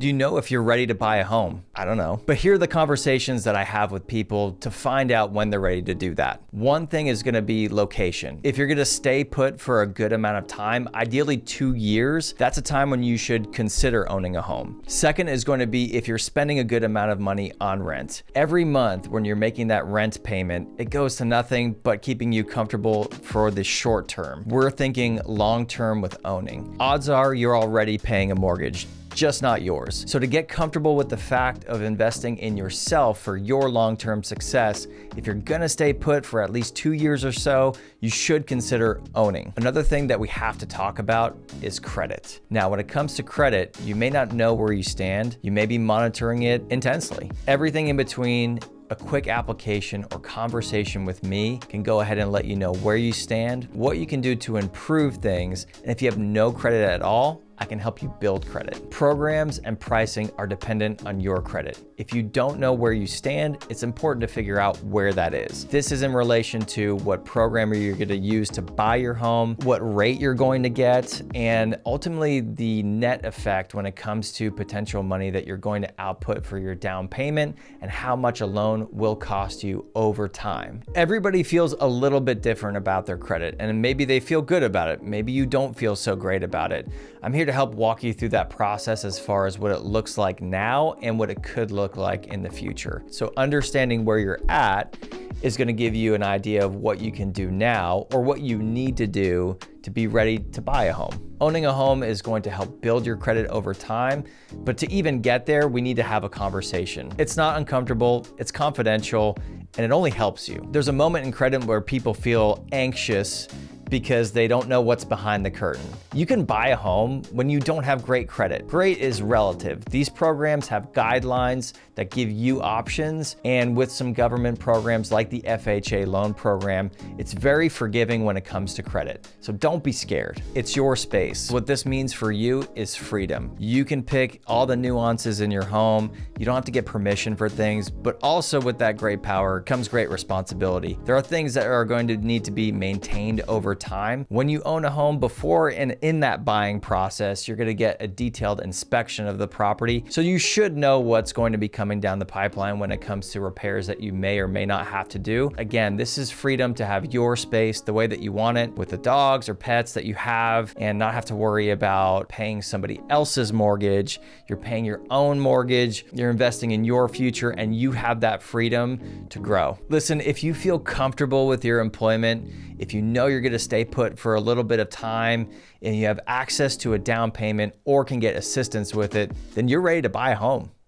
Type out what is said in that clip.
Do you know if you're ready to buy a home? I don't know. But here are the conversations that I have with people to find out when they're ready to do that. One thing is gonna be location. If you're gonna stay put for a good amount of time, ideally 2 years, that's a time when you should consider owning a home. Second is going to be if you're spending a good amount of money on rent. Every month when you're making that rent payment, it goes to nothing but keeping you comfortable for the short term. We're thinking long term with owning. Odds are you're already paying a mortgage, just not yours. So to get comfortable with the fact of investing in yourself for your long-term success, if you're gonna stay put for at least 2 years or so, you should consider owning. Another thing that we have to talk about is credit. Now, when it comes to credit, you may not know where you stand. You may be monitoring it intensely. Everything in between, a quick application or conversation with me can go ahead and let you know where you stand, what you can do to improve things, and if you have no credit at all, I can help you build credit. Programs and pricing are dependent on your credit. If you don't know where you stand, it's important to figure out where that is. This is in relation to what program you're going to use to buy your home, what rate you're going to get, and ultimately the net effect when it comes to potential money that you're going to output for your down payment and how much a loan will cost you over time. Everybody feels a little bit different about their credit, and maybe they feel good about it. Maybe you don't feel so great about it. I'm here to help walk you through that process as far as what it looks like now and what it could look like in the future. So understanding where you're at is going to give you an idea of what you can do now or what you need to do to be ready to buy a home. Owning a home is going to help build your credit over time, but to even get there, we need to have a conversation. It's not uncomfortable, it's confidential, and it only helps you. There's a moment in credit where people feel anxious because they don't know what's behind the curtain. You can buy a home when you don't have great credit. Great is relative. These programs have guidelines that give you options, and with some government programs like the FHA loan program, it's very forgiving when it comes to credit. So don't be scared. It's your space. What this means for you is freedom. You can pick all the nuances in your home. You don't have to get permission for things, but also with that great power comes great responsibility. There are things that are going to need to be maintained over time. When you own a home, before and in that buying process, you're going to get a detailed inspection of the property. So you should know what's going to be coming down the pipeline when it comes to repairs that you may or may not have to do. Again, this is freedom to have your space the way that you want it with the dogs or pets that you have and not have to worry about paying somebody else's mortgage. You're paying your own mortgage. You're investing in your future and you have that freedom to grow. Listen, if you feel comfortable with your employment, if you know you're going to stay put for a little bit of time and you have access to a down payment or can get assistance with it, then you're ready to buy a home.